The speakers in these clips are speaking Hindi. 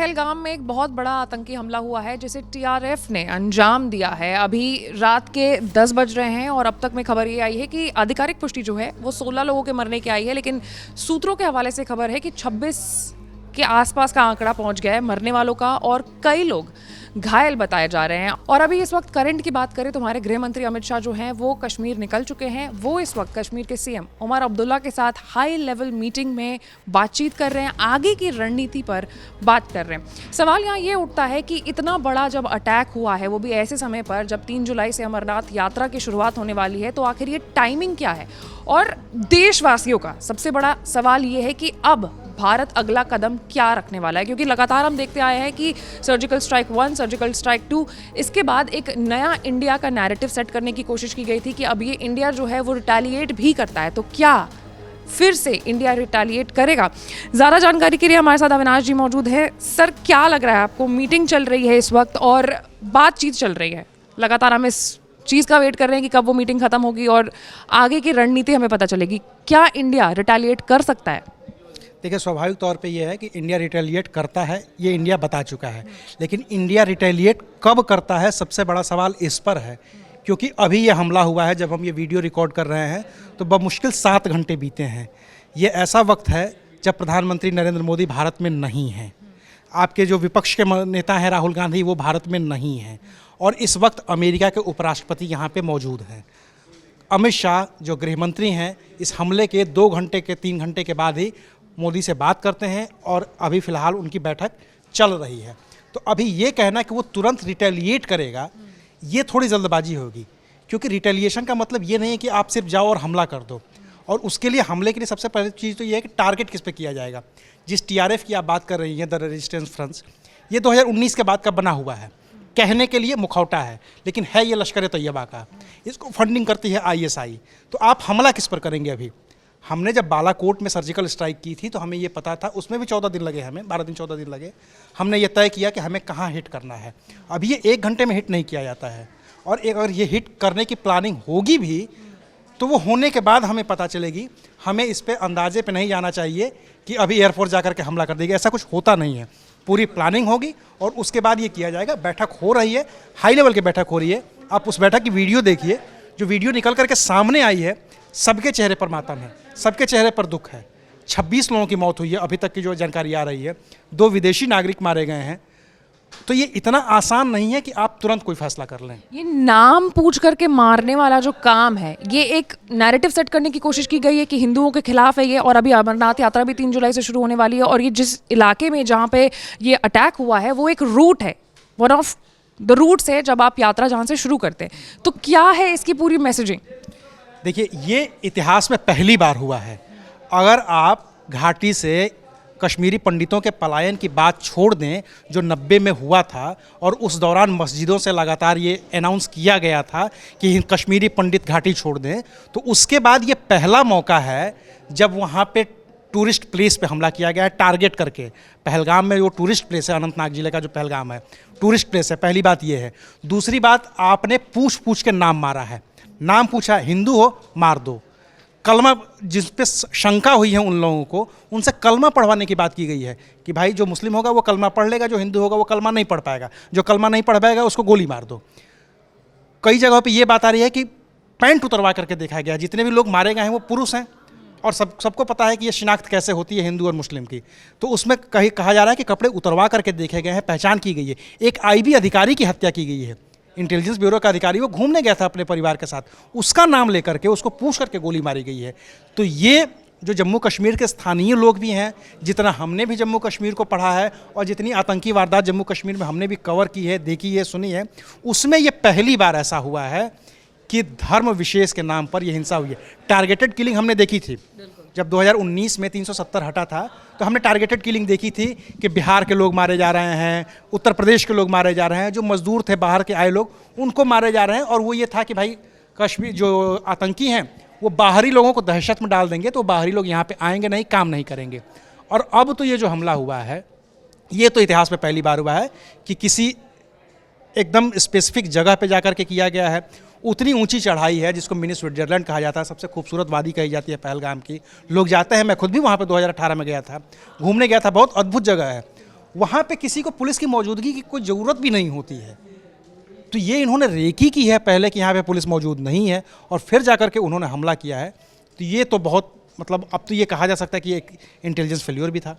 पहलगाम में एक बहुत बड़ा आतंकी हमला हुआ है जिसे टीआरएफ ने अंजाम दिया है। अभी रात के 10 बज रहे हैं और अब तक में खबर ये आई है कि आधिकारिक पुष्टि जो है वो 16 लोगों के मरने की आई है, लेकिन सूत्रों के हवाले से खबर है कि 26 के आसपास का आंकड़ा पहुंच गया है मरने वालों का और कई लोग घायल बताए जा रहे हैं। और अभी इस वक्त करंट की बात करें तो हमारे गृह मंत्री अमित शाह जो हैं वो कश्मीर निकल चुके हैं। वो इस वक्त कश्मीर के सीएम उमर अब्दुल्ला के साथ हाई लेवल मीटिंग में बातचीत कर रहे हैं, आगे की रणनीति पर बात कर रहे हैं। सवाल यहाँ ये उठता है कि इतना बड़ा जब अटैक हुआ है, वो भी ऐसे समय पर जब 3 जुलाई से अमरनाथ यात्रा की शुरुआत होने वाली है, तो आखिर ये टाइमिंग क्या है? और देशवासियों का सबसे बड़ा सवाल ये है कि अब भारत अगला कदम क्या रखने वाला है, क्योंकि लगातार हम देखते आए हैं कि सर्जिकल स्ट्राइक 1, सर्जिकल स्ट्राइक 2, इसके बाद एक नया इंडिया का नैरेटिव सेट करने की कोशिश की गई थी कि अब ये इंडिया जो है वो रिटेलिएट भी करता है। तो क्या फिर से इंडिया रिटेलिएट करेगा? ज़्यादा जानकारी के लिए हमारे साथ अविनाश जी मौजूद है। सर, क्या लग रहा है आपको? मीटिंग चल रही है इस वक्त और बातचीत चल रही है, लगातार हम इस चीज़ का वेट कर रहे हैं कि कब वो मीटिंग खत्म होगी और आगे की रणनीति हमें पता चलेगी। क्या इंडिया रिटेलिएट कर सकता है? देखिए, स्वाभाविक तौर पे ये है कि इंडिया रिटेलिएट करता है, ये इंडिया बता चुका है, लेकिन इंडिया रिटेलिएट कब करता है, सबसे बड़ा सवाल इस पर है। क्योंकि अभी ये हमला हुआ है, जब हम ये वीडियो रिकॉर्ड कर रहे हैं तो बमुश्किल 7 घंटे बीते हैं। ये ऐसा वक्त है जब प्रधानमंत्री नरेंद्र मोदी भारत में नहीं हैं, आपके जो विपक्ष के नेता हैं राहुल गांधी, वो भारत में नहीं हैं, और इस वक्त अमेरिका के उपराष्ट्रपति यहाँ पे मौजूद हैं। अमित शाह जो गृह मंत्री हैं, इस हमले के 2 घंटे के 3 घंटे के बाद ही मोदी से बात करते हैं और अभी फ़िलहाल उनकी बैठक चल रही है। तो अभी ये कहना कि वो तुरंत रिटेलिएट करेगा, ये थोड़ी जल्दबाजी होगी, क्योंकि रिटेलिएशन का मतलब ये नहीं है कि आप सिर्फ जाओ और हमला कर दो। और उसके लिए, हमले के लिए सबसे पहली चीज़ तो ये है कि टारगेट किस पे किया जाएगा। जिस टीआरएफ की आप बात कर रही हैं, द रेजिस्टेंस फ्रंट, ये 2019 के बाद का बना हुआ है। कहने के लिए मुखौटा है, लेकिन है ये लश्कर तैयबा का। इसको फंडिंग करती है आईएसआई। तो आप हमला किस पर करेंगे? अभी हमने जब बालाकोट में सर्जिकल स्ट्राइक की थी तो हमें ये पता था, उसमें भी 14 दिन लगे, हमें 12 दिन 14 दिन लगे। हमने ये तय किया कि हमें कहाँ हिट करना है। अब ये 1 घंटे में हिट नहीं किया जाता है, और अगर ये हिट करने की प्लानिंग होगी भी तो वो होने के बाद हमें पता चलेगी। हमें इस पे अंदाजे पे नहीं जाना चाहिए कि अभी एयरफोर्स जा करके हमला कर देगी, ऐसा कुछ होता नहीं है। पूरी प्लानिंग होगी और उसके बाद ये किया जाएगा। बैठक हो रही है, हाई लेवल की बैठक हो रही है। आप उस बैठक की वीडियो देखिए, जो वीडियो निकल करके सामने आई है, सबके चेहरे पर मातम है, सबके चेहरे पर दुख है। 26 लोगों की मौत हुई है अभी तक की जो जानकारी आ रही है, 2 विदेशी नागरिक मारे गए हैं। तो ये इतना आसान नहीं है कि आप तुरंत कोई फैसला कर लें। ये नाम पूछ करके मारने वाला जो काम है, ये एक नैरेटिव सेट करने की कोशिश की गई है कि हिंदुओं के खिलाफ है ये। और अभी अमरनाथ यात्रा भी 3 जुलाई से शुरू होने वाली है, और ये जिस इलाके में जहाँ पे ये अटैक हुआ है वो एक रूट है, वन ऑफ द रूट्स है जब आप यात्रा जहाँ से शुरू करते हैं। तो क्या है इसकी पूरी मैसेजिंग? देखिए, ये इतिहास में पहली बार हुआ है। अगर आप घाटी से कश्मीरी पंडितों के पलायन की बात छोड़ दें, जो 90 में हुआ था, और उस दौरान मस्जिदों से लगातार ये अनाउंस किया गया था कि कश्मीरी पंडित घाटी छोड़ दें, तो उसके बाद ये पहला मौका है जब वहाँ पे टूरिस्ट प्लेस पे हमला किया गया है, टारगेट करके। पहलगाम में वो टूरिस्ट प्लेस है, अनंतनाग जिले का जो पहलगाम है, टूरिस्ट प्लेस है। पहली बात ये है। दूसरी बात, आपने पूछ पूछ के नाम मारा है। नाम पूछा, हिंदू हो मार दो। कलमा, जिस पे शंका हुई है उन लोगों को, उनसे कलमा पढ़वाने की बात की गई है कि भाई जो मुस्लिम होगा वो कलमा पढ़ लेगा, जो हिंदू होगा वो कलमा नहीं पढ़ पाएगा, जो कलमा नहीं पढ़ पाएगा उसको गोली मार दो। कई जगहों पे ये बात आ रही है कि पैंट उतरवा करके देखा गया। जितने भी लोग मारे गए हैं वो पुरुष हैं, और सबको पता है कि ये शिनाख्त कैसे होती है हिंदू और मुस्लिम की। तो उसमें कहा जा रहा है कि कपड़े उतरवा करके देखे गए हैं, पहचान की गई है। एक आईबी अधिकारी की हत्या की गई है, इंटेलिजेंस ब्यूरो का अधिकारी, वो घूमने गया था अपने परिवार के साथ, उसका नाम लेकर के उसको पूछ करके गोली मारी गई है। तो ये जो जम्मू कश्मीर के स्थानीय लोग भी हैं, जितना हमने भी जम्मू कश्मीर को पढ़ा है और जितनी आतंकी वारदात जम्मू कश्मीर में हमने भी कवर की है, देखी है, सुनी है, उसमें ये पहली बार ऐसा हुआ है कि धर्म विशेष के नाम पर यह हिंसा हुई है। टारगेटेड किलिंग हमने देखी थी जब 2019 में 370 हटा था, तो हमने टारगेटेड किलिंग देखी थी कि बिहार के लोग मारे जा रहे हैं, उत्तर प्रदेश के लोग मारे जा रहे हैं, जो मजदूर थे बाहर के आए लोग उनको मारे जा रहे हैं। और वो ये था कि भाई कश्मीर जो आतंकी हैं वो बाहरी लोगों को दहशत में डाल देंगे, तो बाहरी लोग यहाँ पे आएंगे नहीं, काम नहीं करेंगे। और अब तो ये जो हमला हुआ है, ये तो इतिहास में पहली बार हुआ है कि किसी एकदम स्पेसिफिक जगह पे जाकर के किया गया है। उतनी ऊंची चढ़ाई है जिसको मिनी स्विट्जरलैंड कहा जाता है, सबसे खूबसूरत वादी कही जाती है पहलगाम की। लोग जाते हैं, मैं खुद भी वहाँ पे 2018 में गया था, घूमने गया था, बहुत अद्भुत जगह है। वहाँ पे किसी को पुलिस की मौजूदगी की कोई ज़रूरत भी नहीं होती है। तो ये इन्होंने रेकी की है पहले कि यहाँ पे पुलिस मौजूद नहीं है और फिर जाकर के उन्होंने हमला किया है। तो ये तो बहुत मतलब अब तो ये कहा जा सकता है कि एक इंटेलिजेंस फेल्योर भी था।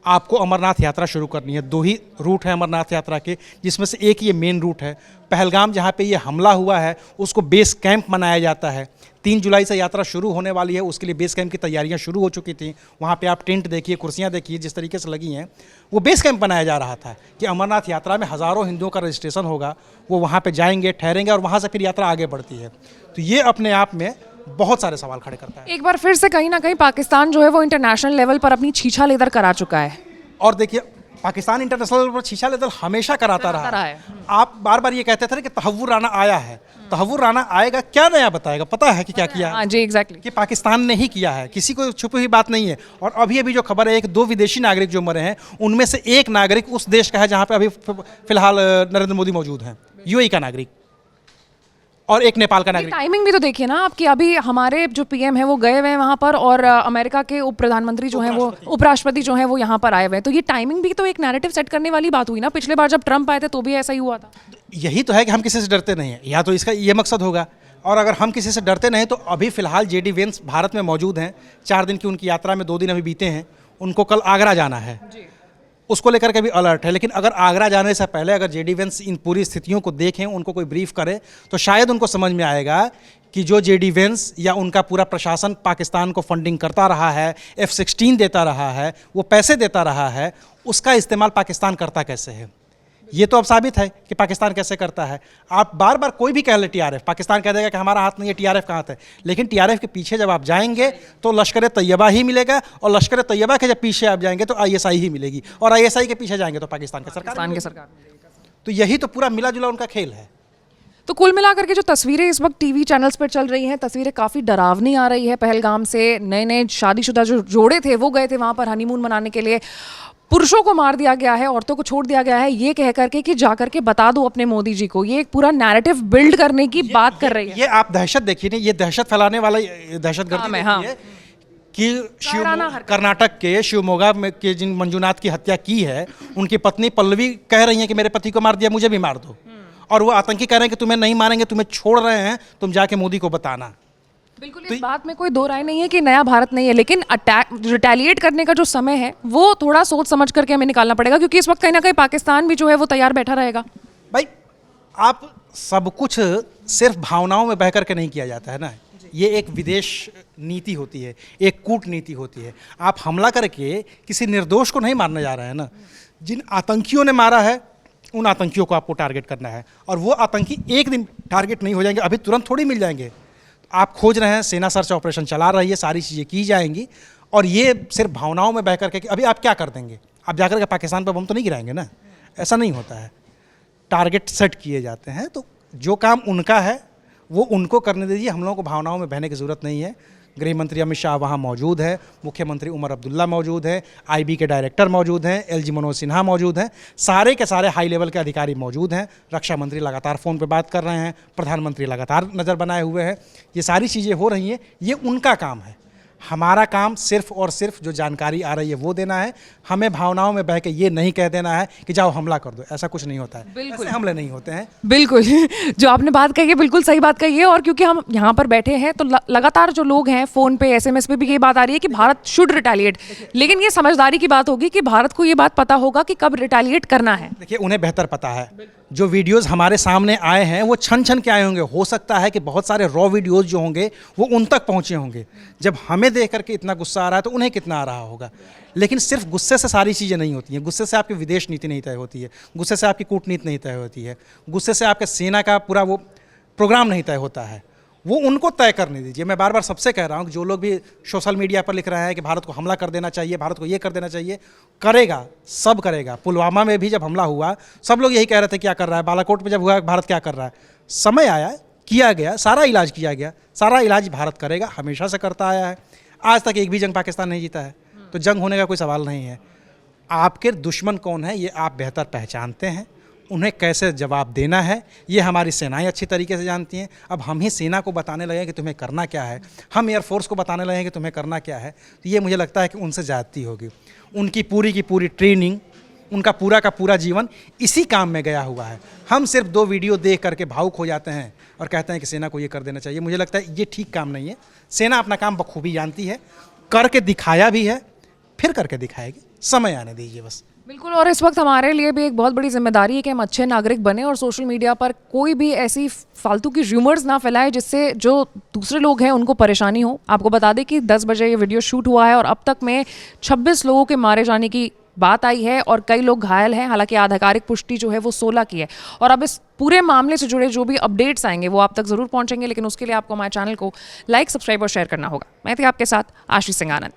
आपको अमरनाथ यात्रा शुरू करनी है, 2 ही रूट है अमरनाथ यात्रा के, जिसमें से एक ये मेन रूट है। पहलगाम जहाँ पे ये हमला हुआ है उसको बेस कैंप मनाया जाता है। 3 जुलाई से यात्रा शुरू होने वाली है, उसके लिए बेस कैंप की तैयारियां शुरू हो चुकी थी। वहाँ पे आप टेंट देखिए, कुर्सियाँ देखिए जिस तरीके से लगी हैं, वो बेस कैंप बनाया जा रहा था कि अमरनाथ यात्रा में हज़ारों हिंदुओं का रजिस्ट्रेशन होगा, वो वहाँ पर जाएंगे, ठहरेंगे और वहाँ से फिर यात्रा आगे बढ़ती है। तो ये अपने आप में बहुत सारे सवाल खड़े करता है। एक बार फिर से कहीं ना कहीं पाकिस्तान जो है वो इंटरनेशनल लेवल पर अपनी छीछा लेदर करा चुका है। और देखिए, पाकिस्तान इंटरनेशनल लेवल पर छीछा लेदर हमेशा कराता रहा है। आप बार बार ये कहते थे कि तहव्वुर राना आया है, तहव्वुर राना आएगा, क्या नया बताएगा? पता है कि क्या किया है? हाँ जी, एग्जैक्टली। कि पाकिस्तान ने ही किया है, किसी को छुपी हुई बात नहीं है। और अभी अभी जो खबर है, 2 विदेशी नागरिक जो मरे हैं, उनमें से एक नागरिक उस देश का है जहाँ पे अभी फिलहाल नरेंद्र मोदी मौजूद हैं, यूएई का नागरिक, और एक नेपाल का नागरिक। टाइमिंग भी तो देखिए ना आपकी, अभी हमारे जो पीएम है वो गए हुए हैं वहाँ पर और अमेरिका के उप प्रधानमंत्री जो हैं वो उपराष्ट्रपति जो हैं वो यहाँ पर आए हुए हैं। तो ये टाइमिंग भी तो एक नैरेटिव सेट करने वाली बात हुई ना। पिछले बार जब ट्रम्प आए थे तो भी ऐसा ही हुआ था। यही तो है कि हम किसी से डरते नहीं हैं, या तो इसका ये मकसद होगा। और अगर हम किसी से डरते नहीं तो अभी फिलहाल जेडी वेंस भारत में मौजूद हैं। 4 दिन की उनकी यात्रा में 2 दिन अभी बीते हैं, उनको कल आगरा जाना है, उसको लेकर के भी अलर्ट है। लेकिन अगर आगरा जाने से पहले अगर जेडी वेंस इन पूरी स्थितियों को देखें, उनको कोई ब्रीफ करे, तो शायद उनको समझ में आएगा कि जो जेडी वेंस या उनका पूरा प्रशासन पाकिस्तान को फंडिंग करता रहा है, F-16 देता रहा है, वो पैसे देता रहा है, उसका इस्तेमाल पाकिस्तान करता कैसे है। ये तो अब साबित है कि पाकिस्तान कैसे करता है। आप बार बार कोई भी कह ले टीआरएफ, पाकिस्तान कह देगा कि हमारा हाथ नहीं है, टीआरएफ का हाथ है। लेकिन टीआरएफ के पीछे जब आप जाएंगे तो लश्कर तैयबा ही मिलेगा, और लश्कर तैयबा के जब पीछे आप जाएंगे तो आईएसआई ही मिलेगी, और आईएसआई के पीछे जाएंगे तो पाकिस्तान की सरकार। तो यही तो पूरा मिला जुला उनका खेल है। तो कुल मिलाकर के जो तस्वीरें इस वक्त टीवी चैनल्स पर चल रही हैं, तस्वीरें काफ़ी डरावनी आ रही है। पहलगाम से नए शादीशुदा जो जोड़े थे वो गए थे वहाँ पर हनीमून मनाने के लिए, पुरुषों को मार दिया गया है, औरतों को छोड़ दिया गया है, ये कह करके कि जा करके बता दो अपने मोदी जी को। ये एक पूरा नैरेटिव बिल्ड करने की बात कर रही है। ये आप दहशत देखिए ना, ये दहशत फैलाने वाला दहशतगर्दी हाँ। कि कर्नाटक के शिवमोगा में के जिन मंजूनाथ की हत्या की है, उनकी पत्नी पल्लवी कह रही है कि मेरे पति को मार दिया, मुझे भी मार दो। और वो आतंकी कह रहे हैं कि तुम्हें नहीं मारेंगे, तुम्हें छोड़ रहे हैं, तुम जाके मोदी को बताना। बिल्कुल, इस बात में कोई दो राय नहीं है कि नया भारत नहीं है, लेकिन अटैक रिटेलिएट करने का जो समय है वो थोड़ा सोच समझ करके हमें निकालना पड़ेगा, क्योंकि इस वक्त कहीं ना कहीं पाकिस्तान भी जो है वो तैयार बैठा रहेगा। भाई, आप सब कुछ सिर्फ भावनाओं में बह करके नहीं किया जाता है ना। ये एक विदेश नीति होती है, एक कूटनीति होती है। आप हमला करके किसी निर्दोष को नहीं मारने जा रहे हैं ना। जिन आतंकियों ने मारा है उन आतंकियों को आपको टारगेट करना है, और वो आतंकी एक दिन टारगेट नहीं हो जाएंगे, अभी तुरंत थोड़ी मिल जाएंगे। आप खोज रहे हैं, सेना सर्च ऑपरेशन चला रही है, सारी चीज़ें की जाएंगी, और ये सिर्फ भावनाओं में बह करके कि अभी आप क्या कर देंगे, आप जाकर के पाकिस्तान पर बम तो नहीं गिराएंगे ना। ऐसा नहीं होता है। टारगेट सेट किए जाते हैं, तो जो काम उनका है वो उनको करने दीजिए। हम लोगों को भावनाओं में बहने की ज़रूरत नहीं है। गृह मंत्री अमित शाह वहाँ मौजूद है, मुख्यमंत्री उमर अब्दुल्ला मौजूद है, आईबी के डायरेक्टर मौजूद हैं, एलजी मनोज सिन्हा मौजूद हैं, सारे के सारे हाई लेवल के अधिकारी मौजूद हैं। रक्षा मंत्री लगातार फ़ोन पे बात कर रहे हैं, प्रधानमंत्री लगातार नज़र बनाए हुए हैं। ये सारी चीज़ें हो रही हैं, ये उनका काम है। हमारा काम सिर्फ और सिर्फ जो जानकारी आ रही है वो देना है। हमें भावनाओं में बह के ये नहीं कह देना है कि जाओ हमला कर दो, ऐसा कुछ नहीं होता है। बिल्कुल, ऐसे हमले नहीं होते हैं। बिल्कुल जो आपने बात कही है बिल्कुल सही बात कही है। और क्योंकि हम यहाँ पर बैठे हैं तो लगातार जो लोग हैं फ़ोन पे SMS पे भी ये बात आ रही है कि भारत शुड रिटेलिएट, लेकिन ये समझदारी की बात होगी कि भारत को ये बात पता होगा कि कब रिटेलिएट करना है। देखिए, उन्हें बेहतर पता है। जो वीडियोस हमारे सामने आए हैं वो छन छन के आए होंगे। हो सकता है कि बहुत सारे रॉ वीडियोस जो होंगे वो उन तक पहुंचे होंगे। जब हमें देख करके इतना गुस्सा आ रहा है तो उन्हें कितना आ रहा होगा। लेकिन सिर्फ गुस्से से सारी चीज़ें नहीं होती हैं। गुस्से से आपकी विदेश नीति नहीं तय होती है, गुस्से से आपकी कूटनीति नहीं तय होती है, गुस्से से आपके सेना का पूरा वो प्रोग्राम नहीं तय होता है। वो उनको तय करने दीजिए। मैं बार बार सबसे कह रहा हूँ कि जो लोग भी सोशल मीडिया पर लिख रहे हैं कि भारत को हमला कर देना चाहिए, भारत को ये कर देना चाहिए, करेगा, सब करेगा। पुलवामा में भी जब हमला हुआ सब लोग यही कह रहे थे क्या कर रहा है, बालाकोट में जब हुआ भारत क्या कर रहा है। समय आया, किया गया, सारा इलाज किया गया, सारा इलाज भारत करेगा, हमेशा से करता आया है। आज तक एक भी जंग पाकिस्तान नहीं जीता है, तो जंग होने का कोई सवाल नहीं है। आपके दुश्मन कौन है ये आप बेहतर पहचानते हैं, उन्हें कैसे जवाब देना है ये हमारी सेनाएं अच्छी तरीके से जानती हैं। अब हम ही सेना को बताने लगे कि तुम्हें करना क्या है, हम एयरफोर्स को बताने लगे कि तुम्हें करना क्या है, तो ये मुझे लगता है कि उनसे ज़्यादती होगी। उनकी पूरी की पूरी ट्रेनिंग उनका पूरा का पूरा जीवन इसी काम में गया हुआ है। हम सिर्फ 2 वीडियो देख करके भावुक हो जाते हैं और कहते हैं कि सेना को ये कर देना चाहिए। मुझे लगता है ये ठीक काम नहीं है। सेना अपना काम बखूबी जानती है, करके दिखाया भी है, फिर करके दिखाएगी। समय आने दीजिए बस। बिल्कुल, और इस वक्त हमारे लिए भी एक बहुत बड़ी जिम्मेदारी है कि हम अच्छे नागरिक बने और सोशल मीडिया पर कोई भी ऐसी फालतू की र्यूमर्स ना फैलाए जिससे जो दूसरे लोग हैं उनको परेशानी हो। आपको बता दें कि 10 बजे ये वीडियो शूट हुआ है और अब तक में 26 लोगों के मारे जाने की बात आई है और कई लोग घायल हैं। हालांकि आधिकारिक पुष्टि जो है वो 16 की है। और अब इस पूरे मामले से जुड़े जो भी अपडेट्स आएंगे वो आप तक ज़रूर पहुंचेंगे, लेकिन उसके लिए आपको हमारे चैनल को लाइक, सब्सक्राइब और शेयर करना होगा। मैं थी आपके साथ आशीष सिंह आनंद।